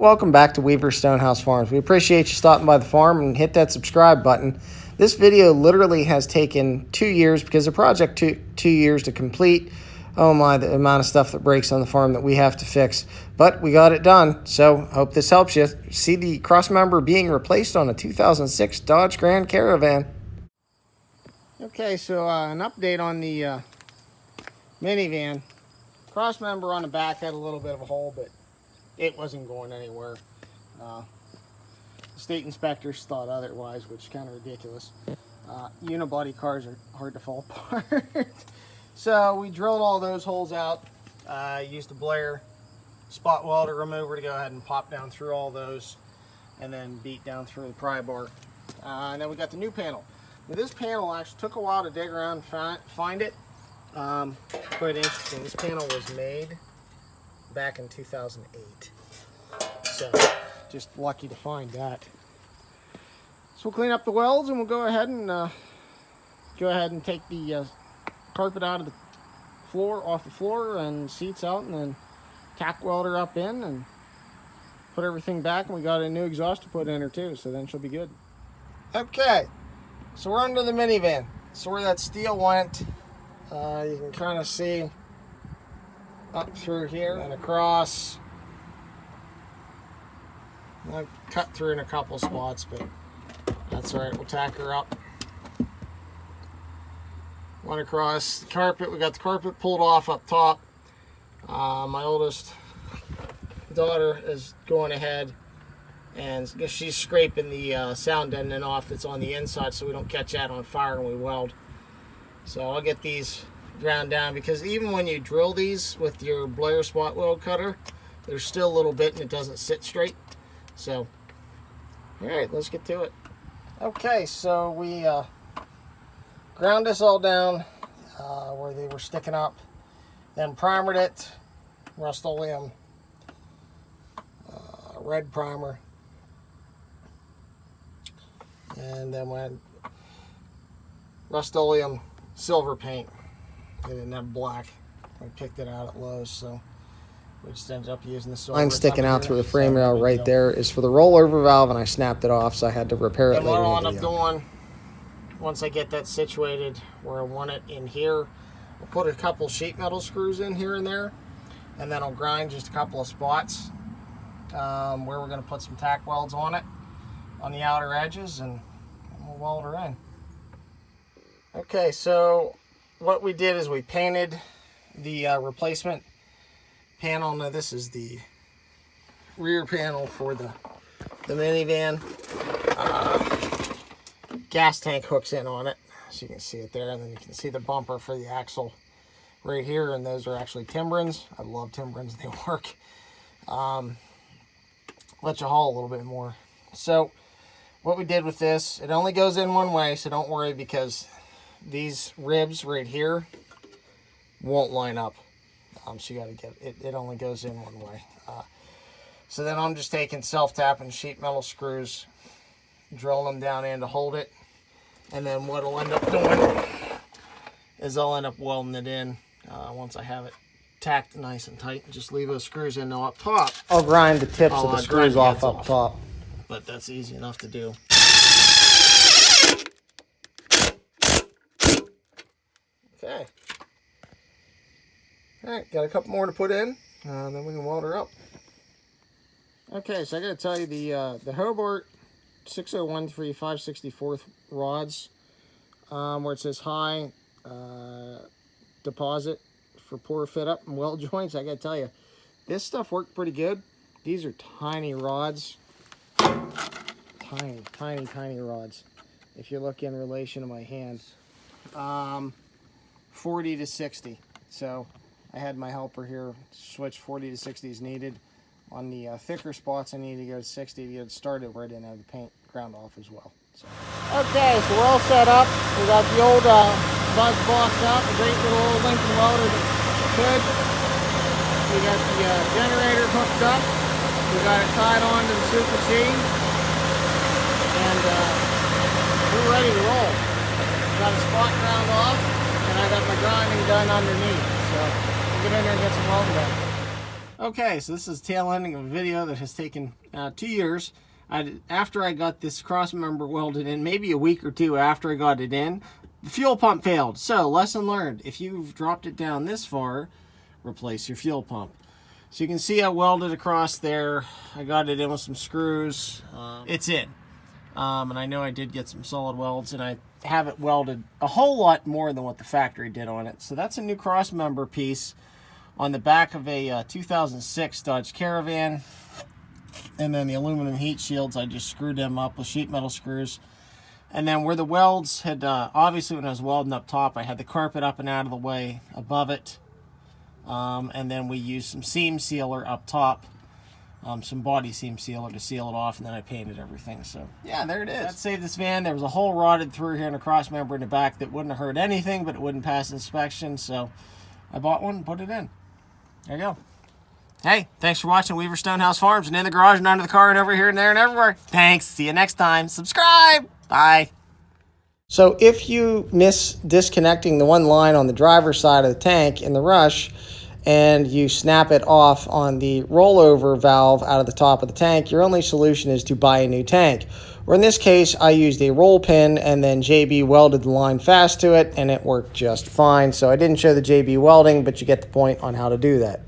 Welcome back to Weaver Stonehouse Farms. We appreciate you stopping by the farm and hit that subscribe button. This video literally has taken 2 years because the project took 2 years to complete. Oh my, the amount of stuff that breaks on the farm that we have to fix. But we got it done, so hope this helps you. See the crossmember being replaced on a 2006 Dodge Grand Caravan. Okay, so an update on the minivan. Crossmember on the back had a little bit of a hole, but it wasn't going anywhere. The state inspectors thought otherwise, which is kind of ridiculous. Unibody cars are hard to fall apart. So we drilled all those holes out. Used a Blair spot welder remover to go ahead and pop down through all those and then beat down through the pry bar. And then we got the new panel. Now, this panel actually took a while to dig around and find it. Quite interesting. This panel was made back in 2008, so just lucky to find that. So we'll clean up the welds and we'll go ahead and take the carpet out of the floor, off the floor, and seats out, and then tack welder up in and put everything back. And we got a new exhaust to put in her too, so then she'll be good. Okay, so we're under the minivan. So where that steel went, you can kind of see up through here and across. I've cut through in a couple spots, but that's all right. We'll tack her up. Went across the carpet. We got the carpet pulled off up top. My oldest daughter is going ahead, and she's scraping the sound deadening off that's on the inside so we don't catch that on fire when we weld. So I'll get these ground down, because even when you drill these with your Blair spot weld cutter, there's still a little bit and it doesn't sit straight. So, all right, let's get to it. Okay, so we ground this all down where they were sticking up, then primered it, Rust-Oleum red primer, and then went Rust-Oleum silver paint. They didn't have black. I picked it out at Lowe's, so we just ended up using the silver. Line sticking out through the frame rail right there is for the rollover valve, and I snapped it off, so I had to repair it later. What I'll end up doing, once I get that situated where I want it in here, I'll put a couple sheet metal screws in here and there, and then I'll grind just a couple of spots where we're going to put some tack welds on it, on the outer edges, and we'll weld her in. Okay, so what we did is we painted the replacement panel. Now this is the rear panel for the minivan. Gas tank hooks in on it, so you can see it there, and then you can see the bumper for the axle right here, and those are actually Timbrins. I love Timbrins, they work. Let you haul a little bit more. So what we did with this, it only goes in one way, so don't worry, because these ribs right here won't line up. So you got to get it. It only goes in one way. So then I'm just taking self-tapping sheet metal screws, drilling them down in to hold it, and then what I'll end up doing is I'll end up welding it in once I have it tacked nice and tight, and just leave those screws in. Now up top, I'll grind the tips of the screws off up top, but that's easy enough to do. Okay. Alright, got a couple more to put in, then we can weld her up. Okay, so I gotta tell you, the Hobart 6013 5/64 rods, where it says high deposit for poor fit up and weld joints, I gotta tell you, this stuff worked pretty good. These are tiny rods. Tiny rods. If you look in relation to my hand. 40 to 60. So I had my helper here switch 40 to 60 as needed. On the thicker spots, I need to go to 60 to get it started where I didn't have the paint ground off as well. So. Okay, so we're all set up. We got the old buzz box out, a great little old Lincoln welder that could. We got the generator hooked up. We got it tied on to the Super C. And we're ready to roll. Got a spot ground off, and I got my grinding done underneath. So we'll get in there and get some welding done. Okay, so this is tail ending of a video that has taken 2 years. After I got this cross member welded in, maybe a week or two after I got it in, the fuel pump failed. So, lesson learned. If you've dropped it down this far, replace your fuel pump. So you can see I welded across there. I got it in with some screws. It's in. And I know I did get some solid welds, and I have it welded a whole lot more than what the factory did on it. So that's a new cross member piece on the back of a 2006 Dodge Caravan. And then the aluminum heat shields, I just screwed them up with sheet metal screws. And then where the welds had, obviously when I was welding up top, I had the carpet up and out of the way above it. And then we used some seam sealer up top, some body seam sealer to seal it off, and then I painted everything. So yeah, there it is. That saved this van. There was a hole rotted through here and a cross member in the back that wouldn't have hurt anything, but it wouldn't pass inspection. So I bought one and put it in. There you go. Hey, thanks for watching Weaver Stonehouse Farms, and in the garage and under the car and over here and there and everywhere. Thanks. See you next time. Subscribe. Bye. So if you miss disconnecting the one line on the driver's side of the tank in the rush, and you snap it off on the rollover valve out of the top of the tank, your only solution is to buy a new tank. Or in this case, I used a roll pin, and then JB welded the line fast to it, and it worked just fine. So I didn't show the JB welding, but you get the point on how to do that.